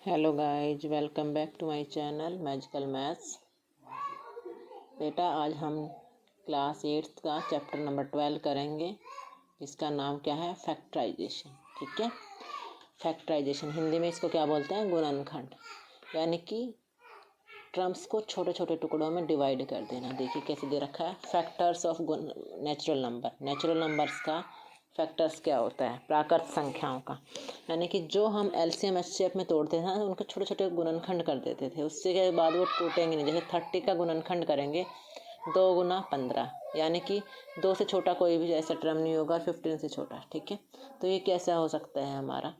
Hello guys, welcome back to my channel magical maths. बेटा आज हम क्लास 8 का चैप्टर नंबर 12 करेंगे, जिसका नाम क्या है, फैक्टराइजेशन। ठीक है, फैक्टराइजेशन हिंदी में इसको क्या बोलते हैं, गुणनखंड, यानी कि टर्म्स को छोटे छोटे टुकड़ों में डिवाइड कर देना। देखिए कैसे दे रखा है, factors of natural number. Natural numbers का फैक्टर्स क्या होता है, प्राकृत संख्याओं का, यानी कि जो हम एलसीएम एचसीएफ में तोड़ते थे उनके छोटे छोटे गुणनखंड कर देते थे, उससे के बाद वो टूटेंगे नहीं। जैसे 30 का गुणनखंड करेंगे 2 गुना 15, यानी कि 2 से छोटा कोई भी ऐसा टर्म नहीं होगा, 15 से छोटा। ठीक है, तो ये कैसा हो सकता है, हमारा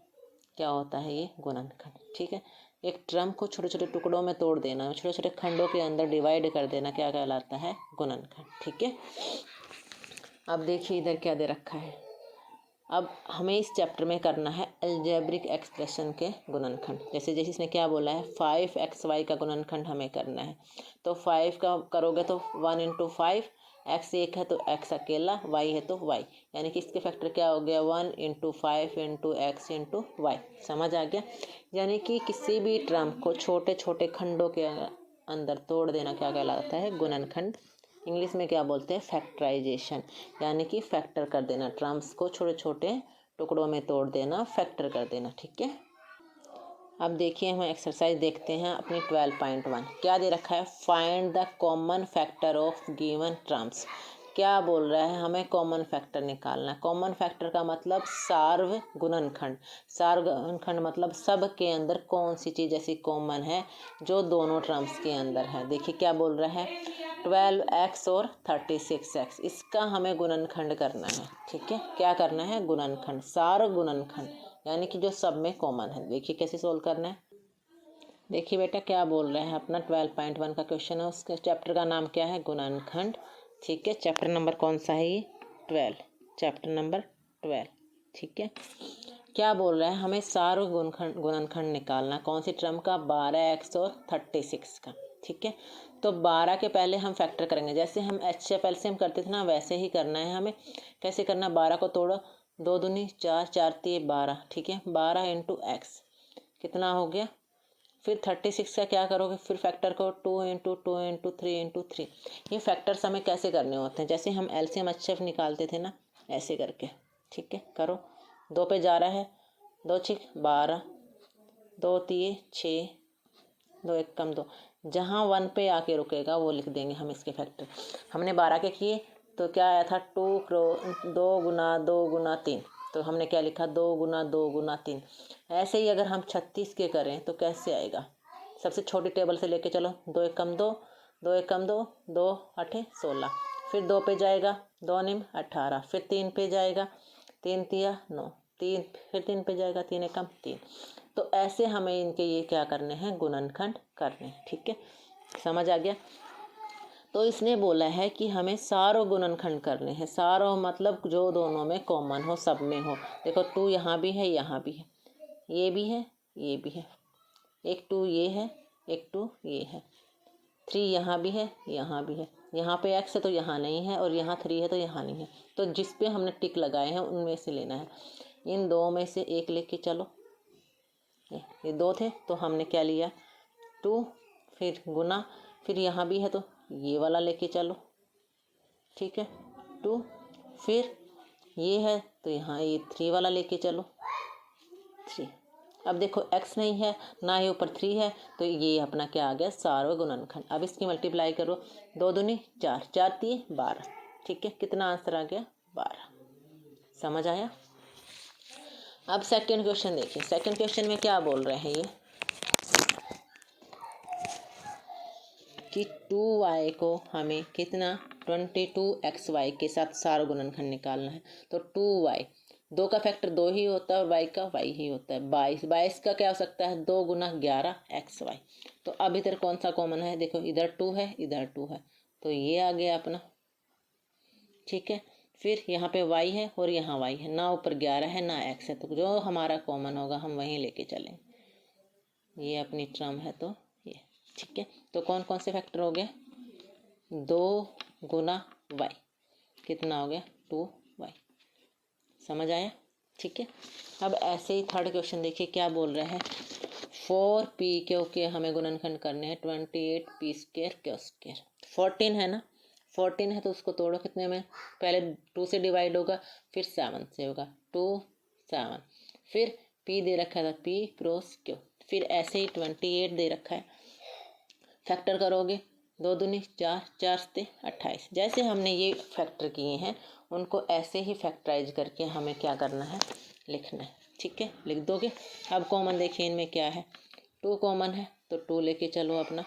क्या होता है, ये गुणनखंड। ठीक है, एक टर्म को छोटे छोटे टुकड़ों में तोड़ देना, छोटे छोटे खंडों के अंदर डिवाइड कर देना, क्या कहलाता है, गुणनखंड। ठीक है, अब देखिए इधर क्या दे रखा है। अब हमें इस चैप्टर में करना है अलजेब्रिक एक्सप्रेशन के गुणनखंड। जैसे जैसे इसने क्या बोला है, 5xy का गुणनखंड हमें करना है। तो 5 का करोगे तो 1 इंटू 5, x एक है तो x अकेला, y है तो y, यानी कि इसके फैक्टर क्या हो गया, 1 into 5 into X into Y. समझ आ गया, यानी कि किसी भी टर्म को छोटे छोटे खंडों के अंदर तोड़ देना क्या कहलाता है, गुणनखंड। इंग्लिश में क्या बोलते हैं, फैक्टराइजेशन, यानी कि फैक्टर कर देना, टर्म्स को छोटे छोटे टुकड़ों में तोड़ देना, फैक्टर कर देना। ठीक है, अब देखिए हम एक्सरसाइज देखते हैं अपनी 12.1। क्या दे रखा है, find the common factor of given terms. क्या बोल रहा है, हमें कॉमन फैक्टर निकालना है। कॉमन फैक्टर का मतलब सार्व गुणनखंड। सार्व गुणनखंड मतलब सब के अंदर कौन सी चीज़ ऐसी कॉमन है जो दोनों टर्म्स के अंदर है। देखिए क्या बोल रहा है, 12x और 36x, इसका हमें गुणनखंड करना है। ठीक है, क्या करना है, गुणनखंड, सार्व गुणनखंड, यानी कि जो सब में कॉमन है। देखिए कैसे सोल्व करना है। देखिए बेटा क्या बोल रहे हैं, अपना 12.1 का क्वेश्चन है, उसके चैप्टर का नाम क्या है, गुणनखंड। ठीक है, चैप्टर नंबर कौन सा है ये, 12, चैप्टर नंबर 12। ठीक है, क्या बोल रहा है, हमें सार्व गुणनखंड निकालना, कौन सी टर्म का, 12x और 36 का। ठीक है, तो 12 के पहले हम फैक्टर करेंगे, जैसे हम एचसीएफ एलसीएम करते थे ना, वैसे ही करना है हमें। कैसे करना, 12 को तोड़ो, 2 दूनी 4, 4 तिये 12। ठीक है, 12 इंटू एक्स कितना हो गया। फिर 36 का क्या करोगे, फिर फैक्टर को 2 इंटू 2 इंटू 3 इंटू 3। ये फैक्टर्स हमें कैसे करने होते हैं, जैसे हम एलसीएम एचसीएफ निकालते थे ना, ऐसे करके। ठीक है, करो, 2 पे जा रहा है, 2 6 12, 2 तिये 6, 2 एक कम 2, जहाँ 1 पे आके रुकेगा वो लिख देंगे हम इसके फैक्टर। हमने 12 के किए तो क्या आया था, 2 गुना 2 गुना 3, तो हमने क्या लिखा, 2 गुना 2 गुना 3। ऐसे ही अगर हम 36 के करें तो कैसे आएगा, सबसे छोटी टेबल से लेके चलो, 2 एक कम 2, 2 एक कम 2, 2 8 16, फिर 2 पे जाएगा, 2 निम 18, फिर 3 पे जाएगा, 3 तिया 9, 3 फिर 3 पे जाएगा, 3 एक कम 3। तो ऐसे हमें इनके ये क्या करने हैं, गुणनखंड करने हैं। ठीक है, समझ आ गया। तो इसने बोला है कि हमें सारो गुणनखंड करने हैं। सारो मतलब जो दोनों में कॉमन हो, सब में हो। देखो 2 यहाँ भी है, यहाँ भी है, ये भी है, ये भी है, एक 2 ये है, एक 2 ये है, 3 यहाँ भी है, यहाँ भी है, यहाँ पे x है तो यहाँ नहीं है, और यहाँ 3 है तो यहाँ नहीं है। तो जिस पे हमने टिक लगाए हैं उनमें से लेना है। इन 2 में से एक लेके चलो, ये 2 थे तो हमने क्या लिया, 2, फिर गुना, फिर यहाँ भी है तो ये वाला लेके चलो। ठीक है, 2, फिर ये है तो यहाँ ये 3 वाला लेके चलो, 3। अब देखो x नहीं है ना ही ऊपर 3 है, तो ये अपना क्या आ गया, सार्व गुणनखंड। अब इसकी मल्टीप्लाई करो, 2 दूनी 4, 4 तिये 12। ठीक है, कितना आंसर आ गया, 12। समझ आया। अब सेकंड क्वेश्चन देखिए, सेकंड क्वेश्चन में क्या बोल रहे हैं ये, कि 2y को हमें कितना 22xy के साथ सार्व गुणनखंड निकालना है। तो 2y, 2 का फैक्टर 2 ही होता है और y का y ही होता है, 22। 22 का क्या हो सकता है, 2 गुना 11xy। तो अब इधर कौन सा कॉमन है, देखो इधर 2 है, इधर 2 है, तो ये आ गया अपना। ठीक है, फिर यहाँ पे y है और यहाँ y है, ना ऊपर 11 है ना x है, तो जो हमारा कॉमन होगा हम वहीं लेके चलेंगे। ये अपनी टर्म है तो ये। ठीक है, तो कौन कौन से फैक्टर हो गए, 2 गुना y कितना हो गया, 2y। समझ आया। ठीक है, अब ऐसे ही थर्ड क्वेश्चन देखिए क्या बोल रहा है, 4p क्यू के हमें गुणनखंड करने हैं 28p² क्यू स्क्वायर। 14 है ना, 14 है तो उसको तोड़ो कितने में, पहले 2 से डिवाइड होगा, फिर 7 से होगा, 2 7, फिर p दे रखा था p क्रॉस क्यू, फिर ऐसे ही 28 दे रखा है, फैक्टर करोगे 2 दूनी 4, 4 से 28। जैसे हमने ये फैक्टर किए हैं उनको ऐसे ही फैक्टराइज करके हमें क्या करना है, लिखना है। ठीक है, लिख दोगे। अब कॉमन देखिए इनमें क्या है, 2 कॉमन है तो 2 लेके चलो अपना।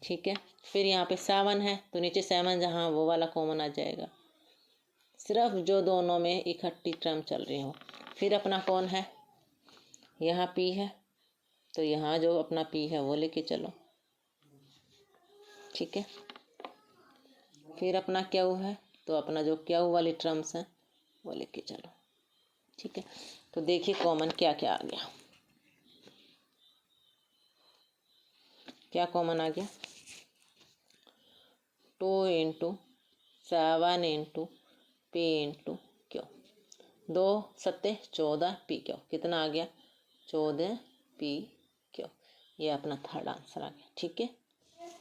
ठीक है, फिर यहाँ पे 7 है तो नीचे 7 जहाँ वो वाला कॉमन आ जाएगा, सिर्फ जो दोनों में इकट्ठी टर्म चल रही हो। फिर अपना कौन है, यहाँ p है तो यहाँ जो अपना p है वो लेके चलो। ठीक है, फिर अपना क्यू है तो अपना जो क्यू वाली टर्म्स हैं वो लेके चलो। ठीक है, तो देखिए कॉमन क्या क्या आ गया, क्या कॉमन आ गया, 2 × 7 × p × क्यू, 2 7 14 p क्यू, कितना आ गया 14p क्यू। ये अपना थर्ड आंसर आ गया। ठीक है,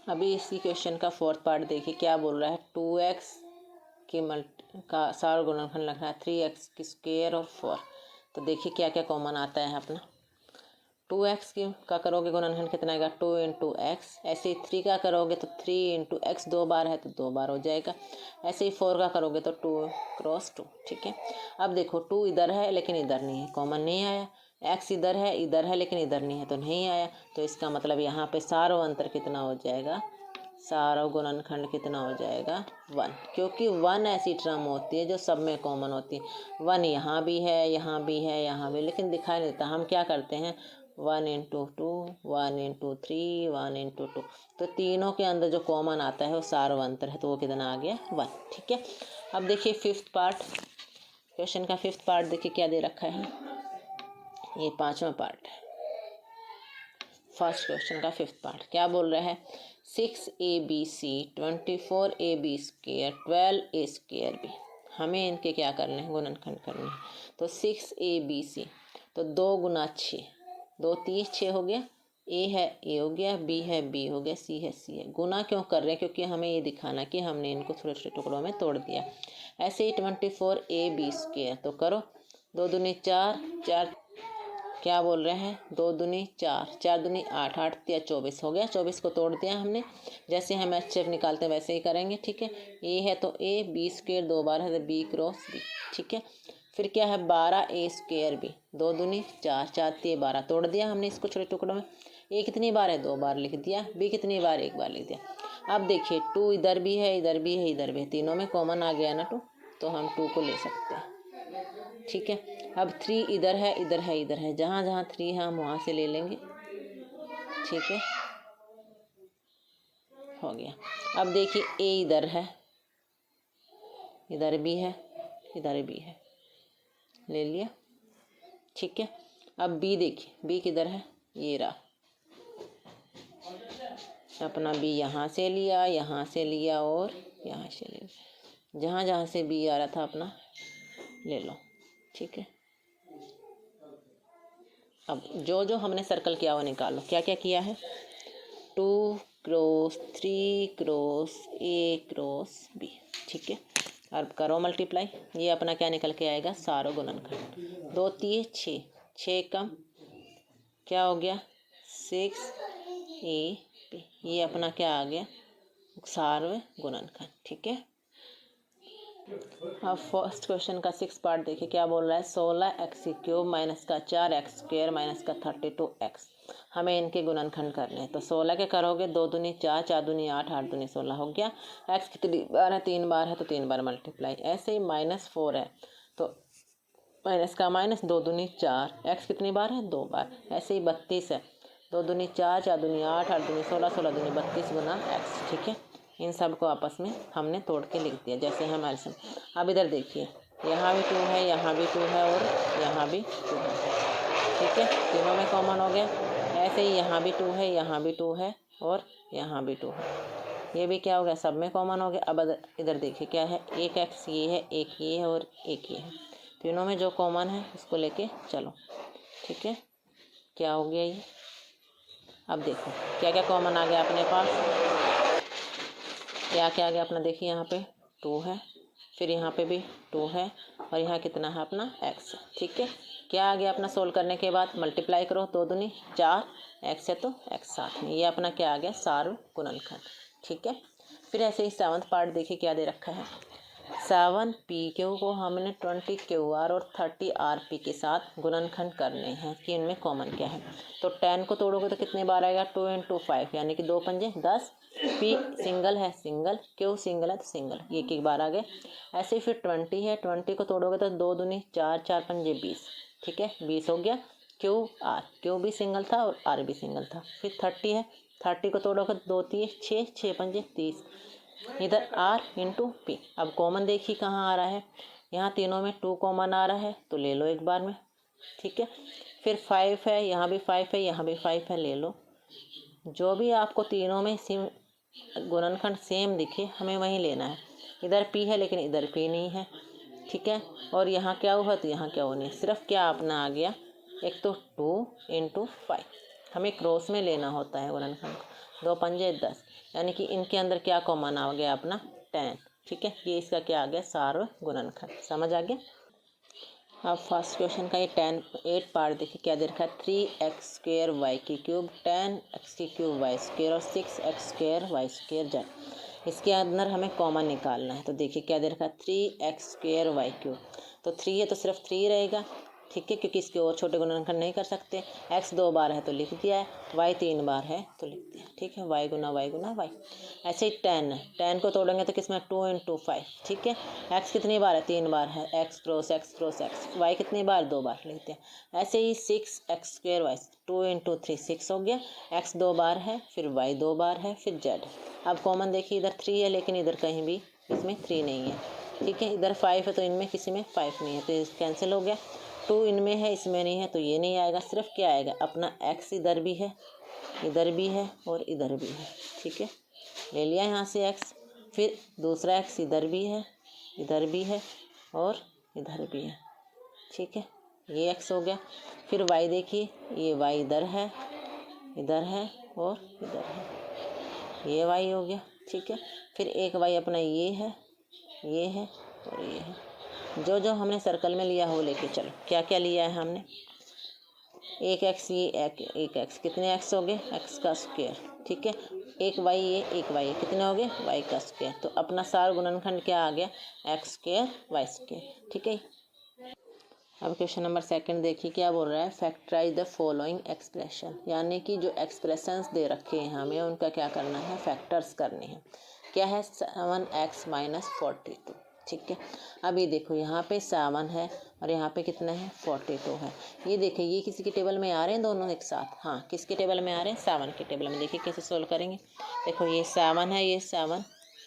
अभी इसी क्वेश्चन का 4th पार्ट देखिए क्या बोल रहा है, 2x का सारा गुणनखंड लग रहा है 3x की स्क्वायर और 4। तो देखिए क्या क्या कॉमन आता है अपना, 2x का करोगे गुणनखंड कितना आएगा 2 × x, ऐसे ही 3 का करोगे तो 3 × x 2 बार है तो 2 बार हो जाएगा, ऐसे ही 4 का करोगे तो 2 × 2। ठीक है, अब देखो 2 इधर है लेकिन इधर नहीं है, कॉमन नहीं आया, x इधर है लेकिन इधर नहीं है तो नहीं आया, तो इसका मतलब यहाँ पे सारों अंतर कितना हो जाएगा, सारों गुणनखंड कितना हो जाएगा 1, क्योंकि 1 ऐसी टर्म होती है जो सब में कॉमन होती है। 1 यहाँ भी है, यहाँ भी है, यहाँ भी, लेकिन दिखाई नहीं देता। हम क्या करते हैं 1 × 2, 1 × 3, 1 × 2, तो तीनों के अंदर जो कॉमन आता है वो सारों अंतर है, तो वो कितना आ गया 1। ठीक है, अब देखिए 5th पार्ट, क्वेश्चन का 5th पार्ट देखिए क्या दे रखा है, ये 5वां पार्ट है। फर्स्ट क्वेश्चन का 5th पार्ट क्या बोल रहा है, 6abc 24ab² 12a²b। हमें इनके क्या करने हैं, गुणनखंड करने हैं। तो 6abc तो 2 × 6, 2 3 6 हो गया, a है a हो गया, b है b हो गया, c है c है। गुना क्यों कर रहे हैं, क्योंकि हमें ये दिखाना कि हमने इनको छोटे छोटे टुकड़ों में तोड़ दिया। ऐसे ही 24ab², तो करो 2 दूनी 4, 4 क्या बोल रहे हैं 2 दूनी 4, 4 दूनी 8, 8 या 24 हो गया, 24 को तोड़ दिया हमने। जैसे हम एच निकालते हैं वैसे ही करेंगे। ठीक है, a है तो a, b² 2 बार है तो b × b। ठीक है, फिर क्या है 12a²b, 2 दूनी 4, 4 3 12, तोड़ दिया हमने इसको छोटे टुकड़ों में। a कितनी बार है 2 बार लिख दिया, b कितनी बार 1 बार लिख दिया। अब देखिए 2 इधर भी है, इधर भी है, इधर भी है, तीनों में कॉमन आ गया ना 2, तो हम 2 को ले सकते हैं। ठीक है, अब 3 इधर है, इधर है, इधर है, जहाँ जहाँ 3 है हम वहाँ से ले लेंगे। ठीक है, हो गया। अब देखिए a इधर है, इधर भी है, इधर भी है, ले लिया। ठीक है, अब b देखिए, b किधर है, ये रहा अपना b, यहाँ से लिया, यहाँ से लिया और यहाँ से ले लिया, जहाँ जहाँ से b आ रहा था अपना ले लो। ठीक है, अब जो जो हमने सर्कल किया वो निकालो। क्या क्या किया है, 2 × 3 × a × b। ठीक है, अब करो मल्टीप्लाई, ये अपना क्या निकल के आएगा, सारों गुणनखंड। 2 3 6, 6 कम क्या हो गया 6ab, ये अपना क्या आ गया, सारों गुणनखंड। ठीक है, अब फर्स्ट क्वेश्चन का 6th पार्ट देखिए क्या बोल रहा है, 16x³ - का 4x² - का 32x। हमें इनके गुणनखंड करने हैं। तो 16 के करोगे 2 दूनी 4, 4 दूनी 8, 8 दूनी 16 हो गया। x कितनी बार है, 3 बार है तो 3 बार मल्टीप्लाई। ऐसे ही -4 है तो माइनस का माइनस, 2 दूनी 4, x कितनी बार है 2 बार। ऐसे ही 32 है, 2 दूनी 4, 4 दूनी 8, 8 दूनी 16, 16 दूनी 32 गुना x। ठीक है, इन सब को आपस में हमने तोड़ के लिख दिया जैसे हमारे सब। अब इधर देखिए, यहाँ भी 2 है, यहाँ भी 2 है और यहाँ भी 2 है। ठीक है, तीनों में कॉमन हो गया। ऐसे ही यहाँ भी 2 है, यहाँ भी 2 है और यहाँ भी 2 है, ये भी क्या हो गया, सब में कॉमन हो गया। अब इधर देखिए क्या है, एक x ये है, एक ये है और एक ये है, तीनों में जो कॉमन है उसको लेके चलो। ठीक है, क्या हो गया ये। अब देखो क्या क्या कॉमन आ गया अपने पास, क्या क्या आ गया अपना। देखिए यहाँ पे 2 है, फिर यहाँ पे भी 2 है, और यहाँ कितना है अपना x है। ठीक है, क्या आ गया अपना सोल्व करने के बाद, मल्टीप्लाई करो, 2 दूनी 4, x है तो x साथ में, ये अपना क्या आ गया सार्व गुणनखंड। ठीक है, फिर ऐसे ही 7वां पार्ट देखिए क्या दे रखा है। 7pq को हमने 20qr और 30rp के साथ गुणनखंड करने हैं कि इनमें कॉमन क्या है। तो 10 को तोड़ोगे तो कितने बार आएगा, 2 × 5 यानी कि 2 पंजे 10, p सिंगल है सिंगल, q सिंगल है तो सिंगल, ये एक बार आ गए। ऐसे ही फिर 20 है, 20 को तोड़ोगे तो 2 दूनी 4, 4 पंजे 20। ठीक है, 20 हो गया। q भी सिंगल था और r भी सिंगल था। फिर 30 है, 30 को तोड़ोगे तो 2 3 6, 6 पंजे 30, इधर r × p। अब कॉमन देखिए कहाँ आ रहा है, यहाँ तीनों में 2 कॉमन आ रहा है तो ले लो एक बार में। ठीक है, फिर 5 है, यहाँ भी 5 है, यहाँ भी 5 है, ले लो। जो भी आपको तीनों में सेम गुणनखंड सेम दिखे हमें वहीं लेना है। इधर p है लेकिन इधर p नहीं है। ठीक है, और यहाँ क्या हुआ तो यहाँ क्या होने, सिर्फ क्या अपना आ गया, एक तो 2 × 5, हमें क्रॉस में लेना होता है गुणनखंड को। 2 पंजे 10, यानी कि इनके अंदर क्या कॉमन आ गया अपना 10। ठीक है, ये इसका क्या आ गया सार्व गुणनखंड। समझ आ गया। अब फर्स्ट क्वेश्चन का ये 8 पार्ट देखिए क्या दे रखा है। 3x² y³ 10x³ y² और 6x² y² z। इसके अंदर हमें कॉमन निकालना है। तो देखिए क्या दे रखा है, 3x² y³, तो 3 है तो सिर्फ 3 रहेगा। ठीक है, क्योंकि इसके और छोटे गुणनखंड नहीं कर सकते। x 2 बार है तो लिख दिया है, y 3 बार है तो लिख दिया। ठीक है, y × y × y। ऐसे ही 10 है, 10 को तोड़ेंगे तो किसमें 2 × 5। ठीक है, x कितनी बार है, 3 बार है, x cross x cross x, y कितनी बार 2 बार लिखते हैं। ऐसे ही 6x² y 2 × 3 6 हो गया, x 2 बार है, फिर y 2 बार है, फिर z। अब कॉमन देखिए इधर 3 है लेकिन इधर कहीं भी इसमें 3 नहीं है। ठीक है, इधर 5 है तो इनमें किसी में 5 नहीं है तो ये कैंसिल हो गया। 2 इनमें है इसमें नहीं है तो ये नहीं आएगा। सिर्फ क्या आएगा अपना x इधर भी है, इधर भी है और इधर भी है। ठीक है, ले लिया यहाँ से x, फिर दूसरा x इधर भी है और इधर भी है। ठीक है, ये x हो गया। फिर y देखिए, ये y इधर है और इधर है, ये y हो गया। ठीक है, फिर एक y अपना ये है और ये है। जो जो हमने सर्कल में लिया हो लेके चलो। क्या क्या लिया है हमने, एक x ये एक x, कितने x हो गए, x का स्क्वायर। ठीक है, एक y ये एक y, कितने हो गए, y का स्क्वायर। तो अपना सार गुणनखंड क्या आ गया, x² y²। ठीक है, अब क्वेश्चन नंबर 2 देखिए क्या बोल रहा है। फैक्टराइज द फॉलोइंग एक्सप्रेशन, यानी कि जो एक्सप्रेशंस दे रखे हैं हमें उनका क्या करना है, फैक्टर्स करने हैं। क्या है, 7x - 42। ठीक है, अभी देखो यहाँ पे 7 है और यहाँ पे कितना है 42 है। ये देखिए ये किसी के टेबल में आ रहे हैं दोनों एक साथ। हाँ, किसके टेबल में आ रहे हैं, 7 के टेबल में। देखिए कैसे सोल्व करेंगे। देखो ये 7 है, ये 7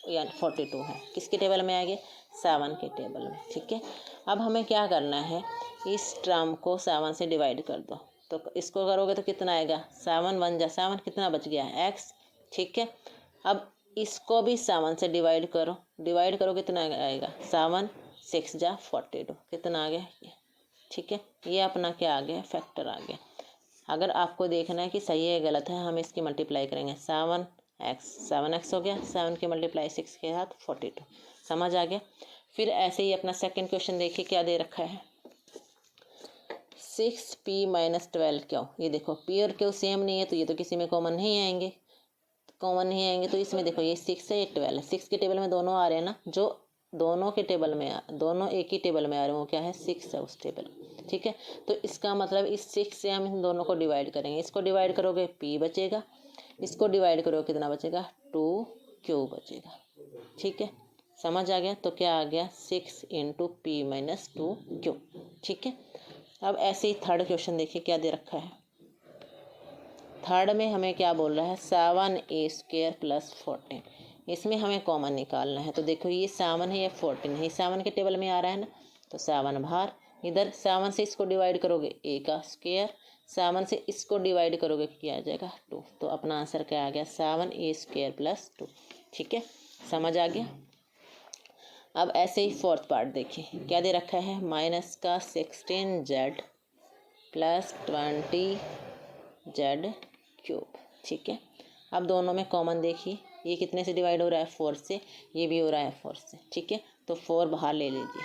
या 42 है, किसके टेबल में आ गए, 7 के टेबल में। ठीक है, अब हमें क्या करना है, इस टर्म को 7 से डिवाइड कर दो। तो इसको करोगे तो कितना आएगा, 7 1 जा 7, कितना बच गया है x। ठीक है, अब इसको भी 7 से डिवाइड करो कितना आएगा, 7 6 जा 42, कितना आ गया ये। ठीक है, ये अपना क्या आ गया, फैक्टर आ गया। अगर आपको देखना है कि सही है गलत है, हम इसकी मल्टीप्लाई करेंगे। 7x हो गया, 7 के मल्टीप्लाई 6 के साथ 42। समझ आ गया। फिर ऐसे ही अपना सेकंड क्वेश्चन देखिए क्या दे रखा है। 6p - 12 क्यों। ये देखो p और q सेम नहीं है तो ये तो किसी में कॉमन नहीं आएंगे, तो इसमें देखो ये 6 है, ये 12 है। 6 के टेबल में दोनों आ रहे हैं ना, जो दोनों के टेबल में दोनों एक ही टेबल में आ रहे हैं वो क्या है, 6 है उस टेबल। ठीक है, तो इसका मतलब इस 6 से हम इन दोनों को डिवाइड करेंगे। इसको डिवाइड करोगे p बचेगा, इसको डिवाइड करोगे कितना बचेगा, 2q बचेगा। ठीक है, समझ आ गया। तो क्या आ गया, 6 × p - 2q। ठीक है, अब ऐसे ही थर्ड क्वेश्चन देखिए क्या दे रखा है। थर्ड में हमें क्या बोल रहा है, 7a² + 14। इसमें हमें कॉमन निकालना है। तो देखो ये 7 है, ये 14 है, 7 के टेबल में आ रहा है ना, तो 7 बाहर। इधर 7 से इसको डिवाइड करोगे a का स्क्वायर, 7 से इसको डिवाइड करोगे क्या आ जाएगा 2। तो अपना आंसर क्या आ गया, 7a² + 2। ठीक है, समझ आ गया। अब ऐसे ही फोर्थ पार्ट देखिए क्या दे रखा है, -16z + 20 जेड क्यूब। ठीक है, अब दोनों में कॉमन देखिए, ये कितने से डिवाइड हो रहा है 4 से, ये भी हो रहा है 4 से। ठीक है, तो 4 बाहर ले लीजिए।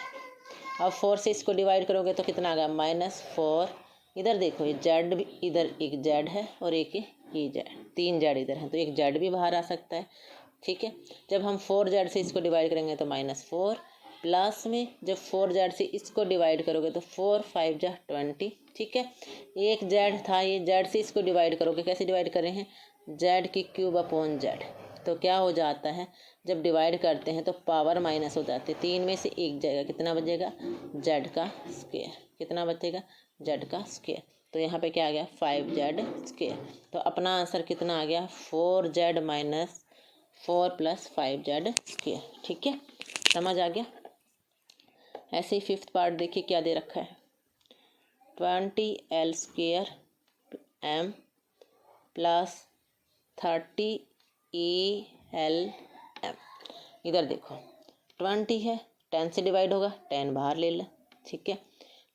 अब 4 से इसको डिवाइड करोगे तो कितना आ गया -4। इधर देखो ये जेड भी, इधर एक जेड है और एक ये जेड, 3 जेड इधर है, तो एक जेड भी बाहर आ सकता है। ठीक है, जब हम 4 जेड से इसको डिवाइड करेंगे तो -4, प्लस में जब 4 जेड से इसको डिवाइड करोगे तो 4 5 जा 20। ठीक है, एक जेड था, ये जेड से इसको डिवाइड करोगे, कैसे डिवाइड कर रहे हैं, जेड की क्यूब अपॉन जेड। तो क्या हो जाता है, जब डिवाइड करते हैं तो पावर माइनस हो जाती है, 3 में से एक जाएगा, कितना बचेगा, जेड का स्क्वायर। कितना बचेगा, जेड का स्क्वायर। तो यहाँ पे क्या आ गया 5z स्क्वायर। तो अपना आंसर कितना आ गया 4z minus 4 plus 5z square. ठीक है, समझ आ गया। ऐसे ही 5th पार्ट देखिए क्या दे रखा है, 20l square m plus 30el m। इधर देखो 20 है, 10 से डिवाइड होगा, 10 बाहर ले लो। ठीक है,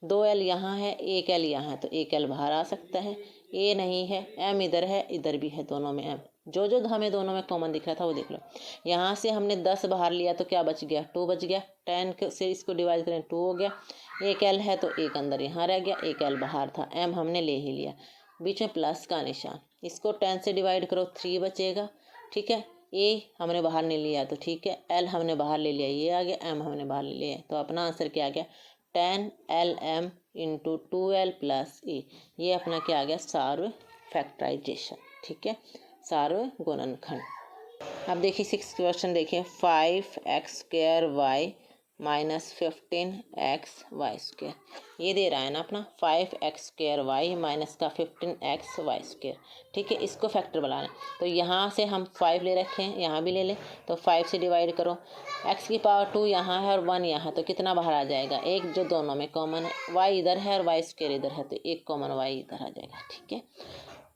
2l यहाँ है, 1l यहाँ है, तो 1l बाहर आ सकता है, a नहीं है, m इधर है, इधर भी है, दोनों में m। जो जो हमें दोनों में कॉमन दिख रहा था वो देख लो। यहाँ से हमने 10 बाहर लिया तो क्या बच गया, 2 बच गया। 10 से इसको डिवाइड करें 2 हो गया। 1l है तो 1 अंदर यहाँ रह गया, 1l बाहर था, m हमने ले ही लिया। बीच में प्लस का निशान, इसको 10 से डिवाइड करो 3 बचेगा। ठीक है, a हमने बाहर नहीं लिया तो ठीक है, l हमने बाहर ले लिया, ये आ गया, m हमने बाहर ले लिया, तो अपना आंसर क्या आ गया 10lm into 2l plus a। ये अपना क्या आ गया, सार्व फैक्टराइजेशन। ठीक है, सार्व गुणनखंड। अब देखिए 6th क्वेश्चन देखिए, 5x square y minus 15x Y square. ये दे रहा है ना अपना 5x स्क्वायर y माइनस का 15x वाई स्क्वायर। ठीक है, इसको फैक्टर बनाना है, तो यहाँ से हम 5 ले रखे हैं, यहाँ भी ले लें, तो 5 से डिवाइड करो, x की पावर 2 यहाँ है और 1 यहाँ है, तो कितना बाहर आ जाएगा, एक जो दोनों में कॉमन है, y इधर है और वाई स्क्वायर इधर है, तो एक कॉमन y इधर आ जाएगा। ठीक है,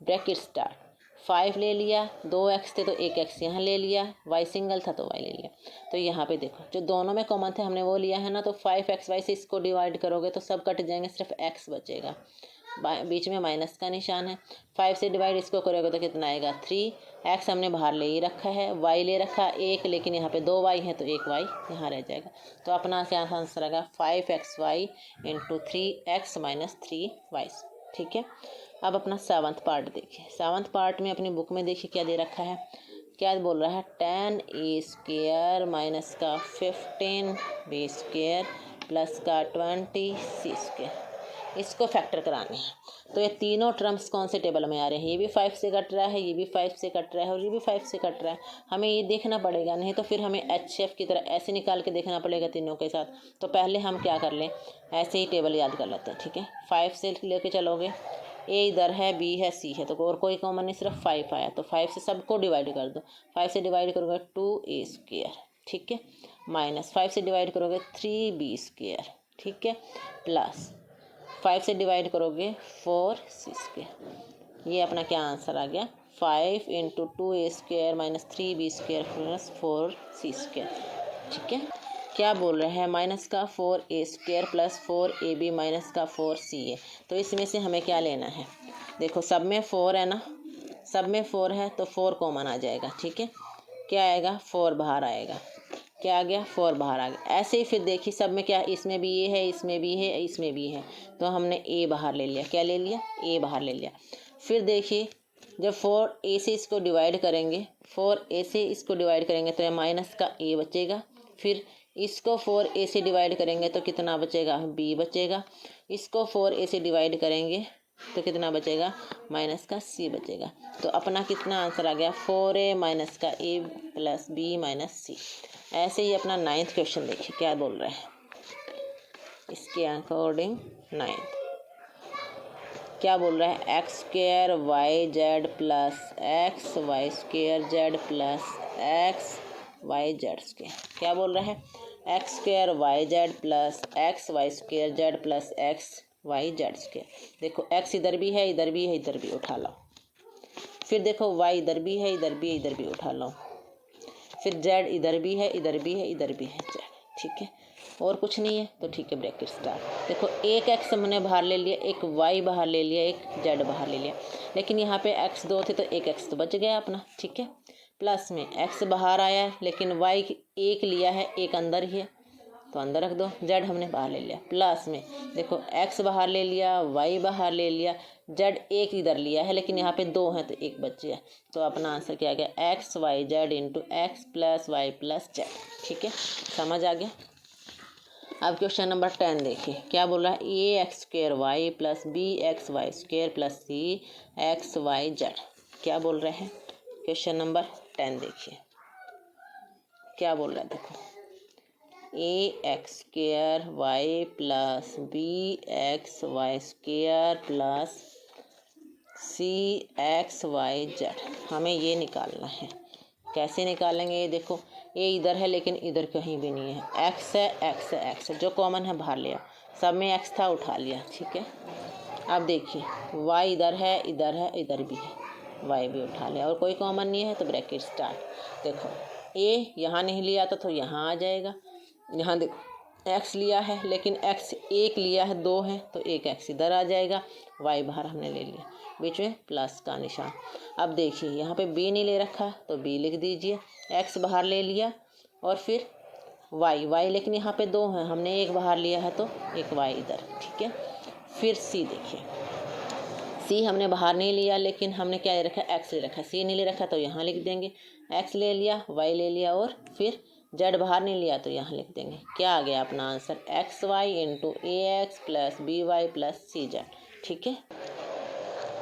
ब्रैकेट स्टार्ट, 5 ले लिया, 2x थे तो 1x यहाँ ले लिया, y सिंगल था तो y ले लिया। तो यहाँ पे देखो जो दोनों में कॉमन थे हमने वो लिया है ना, तो 5xy से इसको डिवाइड करोगे तो सब कट जाएंगे, सिर्फ x बचेगा, बीच में माइनस का निशान है। 5 से डिवाइड इसको करोगे तो कितना आएगा 3। x हमने बाहर ले ही रखा है, y ले रखा एक, लेकिन यहाँ पे 2y है तो 1y यहाँ रह जाएगा। तो अपना क्या आंसर आएगा 5xy into 3x minus 3y। ठीक है, अब अपना 7th पार्ट देखिए। 7th पार्ट में अपनी बुक में देखिए क्या दे रखा है, क्या बोल रहा है 10a स्क्वायर माइनस का 15b स्क्वायर प्लस का 20c स्क्वायर। इसको फैक्टर कराने हैं, तो ये तीनों टर्म्स कौन से टेबल में आ रहे हैं, ये भी 5 से कट रहा है, ये भी 5 से कट रहा है और ये भी 5 से कट रहा है। हमें ये देखना पड़ेगा, नहीं तो फिर हमें HCF की तरह ऐसे निकाल के देखना पड़ेगा तीनों के साथ। तो पहले हम क्या कर लें, ऐसे ही टेबल याद कर लेते हैं। ठीक है, 5 से लेके चलोगे, a इधर है, b है, c है, तो और कोई कॉमन नहीं, सिर्फ 5 आया, तो 5 से सबको डिवाइड कर दो। 5 से डिवाइड करोगे 2a स्क्वायर। ठीक है, माइनस 5 से डिवाइड करोगे 3b स्क्वायर। ठीक है, प्लस 5 से डिवाइड करोगे 4c स्क्वायर। ये अपना क्या आंसर आ गया 5 into 2a square minus 3b square plus 4c square. ठीक है, क्या बोल रहे हैं, माइनस का 4a square plus 4ab minus का 4c है। तो इसमें से हमें क्या लेना है, देखो सब में 4 है ना, सब में 4 है तो 4 कॉमन आ जाएगा। ठीक है, क्या आएगा 4 बाहर आएगा, क्या आ गया 4 बाहर आ गया। ऐसे ही फिर देखिए सब में क्या, इसमें भी ये है, इसमें भी है, इसमें भी है, तो हमने a बाहर ले लिया, क्या ले लिया a बाहर ले लिया। फिर देखिए जब 4a से इसको डिवाइड करेंगे, 4a से इसको डिवाइड करेंगे तो ये माइनस का a बचेगा। फिर इसको 4a से डिवाइड करेंगे तो कितना बचेगा b बचेगा। इसको 4a से डिवाइड करेंगे तो कितना बचेगा माइनस का c बचेगा। तो अपना कितना आंसर आ गया 4a माइनस का a plus b minus c। ऐसे ही अपना 9th क्वेश्चन देखिए क्या बोल रहा है, इसके अकॉर्डिंग 9th क्या बोल रहा है, X square Y Z plus X Y square Z plus X Y Z square. क्या बोल रहा है, X square Y Z plus X Y square Z plus X Y Z square. देखो एक्स इधर भी है, इधर भी है, इधर भी उठा लो। फिर देखो वाई इधर भी है, इधर भी है, इधर भी उठा लो। फिर जेड इधर भी है, इधर भी है, इधर भी है जेड। ठीक है, और कुछ नहीं है तो ठीक है, ब्रैकेट स्टार्ट। देखो एक एक्स हमने बाहर ले लिया, एक वाई बाहर ले लिया, एक जेड बाहर ले लिया, लेकिन यहाँ पे एक्स 2 थे तो एक एक्स तो बच गया अपना, ठीक है। प्लस में एक्स बाहर आया है लेकिन वाई एक लिया है, एक अंदर ही है तो अंदर रख दो, जेड हमने बाहर ले लिया। प्लस में देखो एक्स बाहर ले लिया, वाई बाहर ले लिया, जेड एक इधर लिया है लेकिन यहाँ पे 2 हैं तो एक बच गया, तो अपना आंसर क्या आ गया, X Y Z into X plus Y plus Z, ठीक है, समझ आ गया। अब क्वेश्चन नंबर 10 देखिए क्या बोल रहा है, a x square y plus b x y square plus c x Y z, क्या बोल रहे हैं। क्वेश्चन नंबर 10 देखिए क्या बोल रहा है, देखो a x square y plus b x y square plus c x Y z, हमें ये निकालना है। कैसे निकालेंगे, ये देखो ये इधर है लेकिन इधर कहीं भी नहीं है, एक्स है एक्स है एक्स है, जो कॉमन है बाहर लिया, सब में एक्स था उठा लिया, ठीक है। अब देखिए वाई इधर है इधर है इधर भी है, वाई भी उठा लिया और कोई कॉमन नहीं है तो ब्रैकेट स्टार्ट। देखो ए यहाँ नहीं लिया तो यहाँ आ जाएगा, यहाँ देखो एक्स लिया है लेकिन एक्स एक लिया है, 2 है तो एक एक्स इधर आ जाएगा, वाई बाहर हमने ले लिया, बीच में प्लस का निशान। अब देखिए यहाँ पे बी नहीं ले रखा तो बी लिख दीजिए, एक्स बाहर ले लिया और फिर वाई, वाई लेकिन यहाँ पे 2 हैं, हमने एक बाहर लिया है तो एक वाई इधर, ठीक है। फिर सी देखिए, सी हमने बाहर नहीं लिया लेकिन हमने क्या ले रखा है, एक्स ले रखा है, सी नहीं ले रखा तो यहाँ लिख देंगे, एक्स ले लिया वाई ले लिया और फिर जेड बाहर नहीं लिया तो यहाँ लिख देंगे, क्या आ गया अपना answer, x y into a x plus b y plus c z, ठीक है।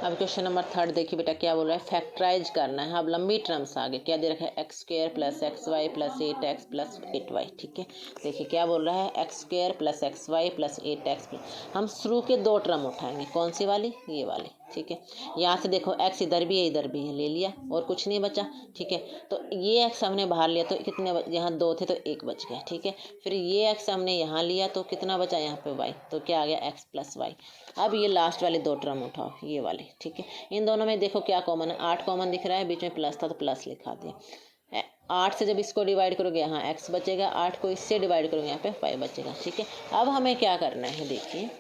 अब क्वेश्चन नंबर 3 देखिए बेटा क्या बोल रहा है, फैक्टराइज करना है। अब लंबी टर्म्स आगे क्या दे रखा है, X square plus X Y plus 8 X plus 8 Y, ठीक है। देखिए क्या बोल रहा है, X square plus X Y plus 8 X plus, हम शुरू के 2 टर्म उठाएंगे, कौन सी वाली, ये वाली, ठीक है। यहाँ से देखो एक्स इधर भी है इधर भी है, ले लिया और कुछ नहीं बचा, ठीक है। तो ये एक्स हमने बाहर लिया तो कितने, यहाँ 2 थे तो एक बच गया, ठीक है। फिर ये एक्स हमने यहाँ लिया तो कितना बचा यहाँ पे वाई, तो क्या आ गया एक्स प्लस वाई। अब ये लास्ट वाले 2 टर्म उठाओ, ये वाले, ठीक है। इन दोनों में देखो क्या कॉमन है, 8 कॉमन दिख रहा है, बीच में प्लस था तो प्लस लिखा दिया। 8 से जब इसको डिवाइड करोगे यहाँ एक्स बचेगा, 8 को इससे डिवाइड करोगे यहाँ पे वाई बचेगा, ठीक है। अब हमें क्या करना है, देखिए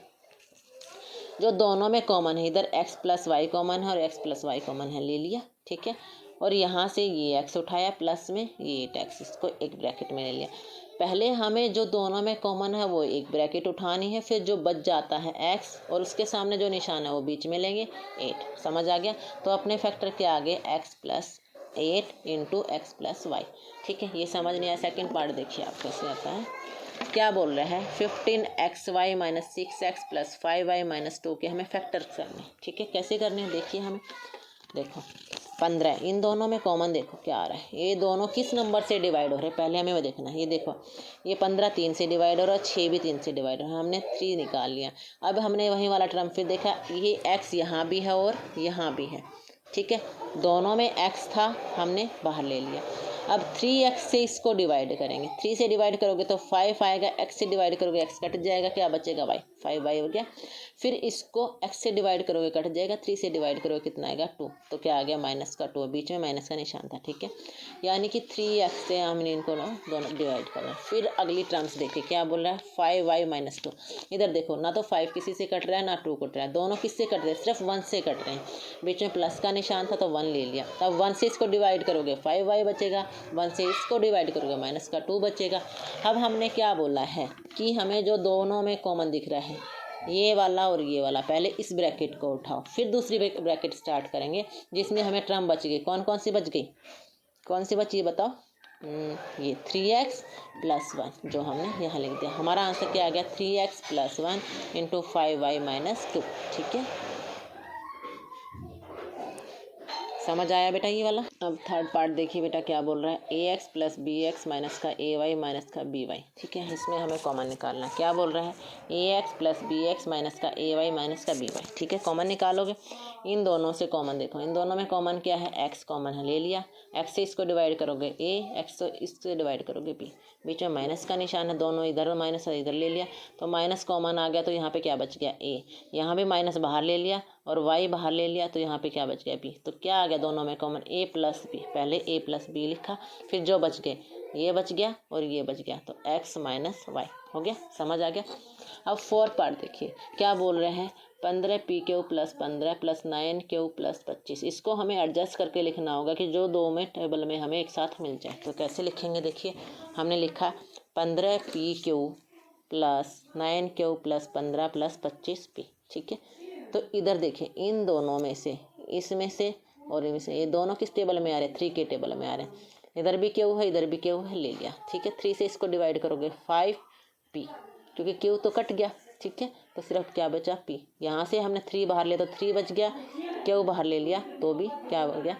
जो दोनों में कॉमन है, इधर एक्स प्लस वाई कॉमन है और एक्स प्लस वाई कॉमन है, ले लिया, ठीक है। और यहाँ से ये एक्स उठाया प्लस में ये 8 एक्स, इसको एक ब्रैकेट में ले लिया। पहले हमें जो दोनों में कॉमन है वो एक ब्रैकेट उठानी है, फिर जो बच जाता है एक्स और उसके सामने जो निशान है वो बीच में लेंगे 8, समझ आ गया। तो अपने फैक्टर के आगे X plus 8 into X plus Y, ठीक है। ये समझ नहीं आया, सेकेंड पार्ट देखिए आप कैसे आता है, क्या बोल रहा है, 15 X Y minus 6 X plus 5 Y minus 2 के हमें फैक्टर करने, ठीक है। कैसे करने हैं देखिए, हमें देखो 15, इन दोनों में कॉमन देखो क्या आ रहा है, ये दोनों किस नंबर से डिवाइड हो रहे हैं पहले हमें वो देखना है। ये देखो ये 15 3 से डिवाइड हो रहा है, 6 भी 3 से डिवाइड हो रहा है, हमने 3 निकाल लिया। अब हमने वही वाला टर्म फिर देखा, ये एक्स यहाँ भी है और यहाँ भी है, ठीक है। दोनों में एक्स था, हमने बाहर ले लिया। अब 3x से इसको डिवाइड करेंगे, 3 से डिवाइड करोगे तो 5 आएगा, x से डिवाइड करोगे x कट जाएगा, क्या बचेगा y, 5y हो गया। फिर इसको x से डिवाइड करोगे कट जाएगा, 3 से डिवाइड करोगे कितना आएगा 2, तो क्या आ गया माइनस का 2, बीच में माइनस का निशान था, ठीक है। यानी कि 3x से हमने इनको ना दोनों डिवाइड करना। फिर अगली टर्म्स देखिए क्या बोल रहा है, 5y माइनस 2, इधर देखो ना तो 5 किसी से कट रहा है ना 2 कट रहा है, दोनों किससे कट रहे हैं, सिर्फ 1 से कट रहे हैं, बीच में प्लस का निशान था तो 1 ले लिया। तब 1 से इसको डिवाइड करोगे 5y बचेगा, 1 से इसको डिवाइड करोगे माइनस का 2 बचेगा। अब हमने क्या बोला है कि हमें जो दोनों में कॉमन दिख रहा है ये वाला और ये वाला, पहले इस ब्रैकेट को उठाओ, फिर दूसरी ब्रैकेट स्टार्ट करेंगे जिसमें हमें टर्म बच गई। कौन कौन सी बच गई, कौन सी बची बताओ, ये 3x प्लस 1 जो हमने यहाँ लिख दिया। हमारा आंसर क्या आ गया, 3x plus 1 into 5y minus 2, ठीक है। समझ आया बेटा ये वाला। अब थर्ड पार्ट देखिए बेटा क्या बोल रहा है, a x plus b x minus का ए वाई माइनस का बी वाई, ठीक है। इसमें हमें कॉमन निकालना है। क्या बोल रहा है, a x plus b x minus का ए वाई माइनस का बी वाई, ठीक है। कॉमन निकालोगे, इन दोनों से कॉमन देखो, इन दोनों में कॉमन क्या है, एक्स कॉमन है, ले लिया। एक्स से इसको डिवाइड करोगे ए, एक्स से इससे डिवाइड करोगे बी, बीच में माइनस का निशान है, दोनों इधर माइनस है इधर ले लिया तो माइनस कॉमन आ गया, तो यहाँ पे क्या बच गया ए, यहाँ भी माइनस बाहर ले लिया और y बाहर ले लिया तो यहाँ पे क्या बच गया b। तो क्या आ गया दोनों में कॉमन, a प्लस बी। पहले a प्लस बी लिखा, फिर जो बच गए ये बच गया और ये बच गया, तो x माइनस वाई हो गया। समझ आ गया। अब 4 पार्ट देखिए क्या बोल रहे हैं, 15p³ plus 15 plus 9q plus 25। इसको हमें एडजस्ट करके लिखना होगा कि जो दो में टेबल में हमें एक साथ मिल जाए। तो कैसे लिखेंगे, देखिए हमने लिखा 15p³ plus 9q plus 15 plus 25p। ठीक है, तो इधर देखिए इन दोनों में से, इसमें से और इनमें से, ये दोनों किस टेबल में आ रहे हैं, 3 के टेबल में आ रहे हैं। इधर भी क्यू है, इधर भी क्यू है, ले लिया। ठीक है, 3 से इसको डिवाइड करोगे 5p, क्योंकि क्यू तो कट गया। ठीक है, तो सिर्फ क्या बचा p। यहाँ से हमने 3 बाहर लिया तो 3 बच गया, क्यू बाहर ले लिया तो भी क्या हो गया,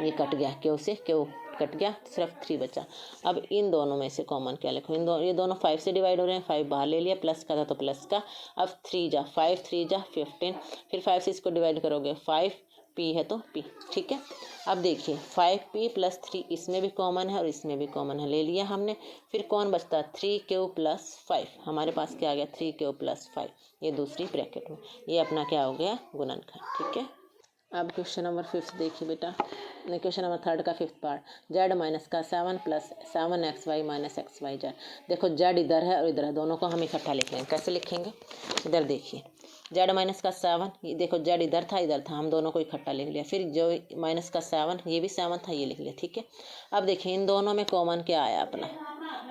ये कट गया, क्यू से क्यू कट गया, सिर्फ 3 बचा। अब इन दोनों में से कॉमन क्या लिखो, ये दोनों 5 से डिवाइड हो रहे हैं, 5 बाहर ले लिया, प्लस का था तो प्लस का। अब 3 जा 5, 3 जा 15, फिर 5 से इसको डिवाइड करोगे 5p है तो p। ठीक है, अब देखिए 5p प्लस 3 इसमें भी कॉमन है और इसमें भी कॉमन है, ले लिया हमने। फिर कौन बचता है, 3q प्लस 5। हमारे पास क्या आ गया, 3q प्लस 5, ये दूसरी ब्रैकेट में, ये अपना क्या हो गया, गुणनखंड। ठीक है, अब क्वेश्चन नंबर 5 देखिए बेटा, क्वेश्चन नंबर 3 का 5th पार्ट, z माइनस का 7 प्लस 7xy माइनस xyz। देखो z इधर है और इधर है, दोनों को हम इकट्ठा लिख लेंगे। कैसे लिखेंगे, इधर देखिए z माइनस का 7, ये देखो z इधर था, हम दोनों को इकट्ठा लिख लिया। फिर जो माइनस का 7, ये भी 7 था, ये लिख लिया। ठीक है, अब देखिए इन दोनों में कॉमन क्या आया अपना,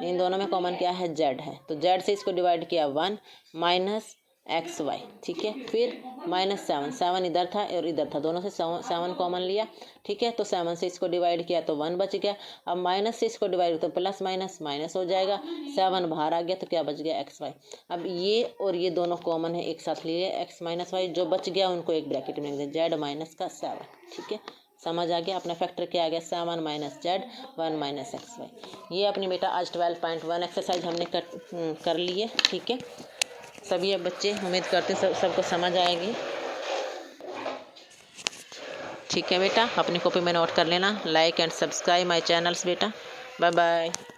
इन दोनों में कॉमन क्या है, z है, तो z से इसको डिवाइड किया 1 माइनस xy। ठीक है, फिर माइनस 7 इधर था और इधर था, दोनों से 7 कॉमन लिया। ठीक है, तो 7 से इसको डिवाइड किया तो 1 बच गया। अब माइनस से इसको डिवाइड तो प्लस माइनस माइनस हो जाएगा, 7 बाहर आ गया तो क्या बच गया, xy। अब ये और ये दोनों कॉमन है, एक साथ लिए x माइनस वाई, जो बच गया उनको एक ब्रैकेट में लिख दिया, z माइनस का 7। ठीक है, समझ आ गया। अपना फैक्टर क्या आ गया, 7 माइनस z 1 माइनस xy। ये अपनी बेटा आज 12.1 एक्सरसाइज हमने कर ली है। ठीक है, सभी अब बच्चे उम्मीद करते हैं सबको समझ आएगी। ठीक है बेटा, अपनी कॉपी में नोट कर लेना। Like and subscribe my channels बेटा। Bye bye.